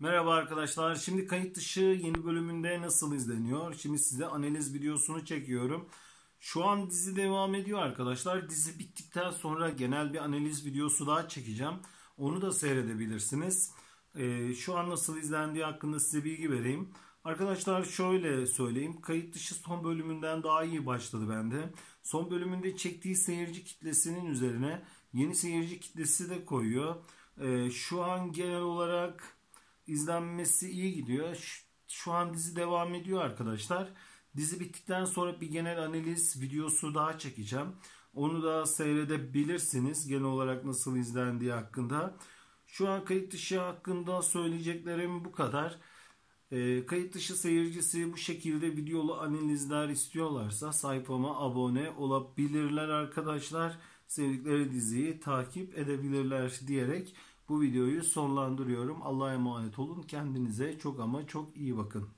Merhaba arkadaşlar. Şimdi kayıt dışı yeni bölümünde nasıl izleniyor? Şimdi size analiz videosunu çekiyorum. Şu an dizi devam ediyor arkadaşlar. Dizi bittikten sonra genel bir analiz videosu daha çekeceğim. Onu da seyredebilirsiniz. Şu an nasıl izlendiği hakkında size bilgi vereyim. Arkadaşlar şöyle söyleyeyim. Kayıt dışı son bölümünden daha iyi başladı bende. Son bölümünde çektiği seyirci kitlesinin üzerine yeni seyirci kitlesi de koyuyor. Şu an genel olarak izlenmesi iyi gidiyor. Şu an dizi devam ediyor arkadaşlar. Dizi bittikten sonra bir genel analiz videosu daha çekeceğim. Onu da seyredebilirsiniz. Genel olarak nasıl izlendiği hakkında. Şu an kayıt dışı hakkında söyleyeceklerim bu kadar. Kayıt dışı seyircisi bu şekilde videolu analizler istiyorlarsa sayfama abone olabilirler arkadaşlar. Sevdikleri diziyi takip edebilirler diyerek bu videoyu sonlandırıyorum. Allah'a emanet olun. Kendinize çok ama çok iyi bakın.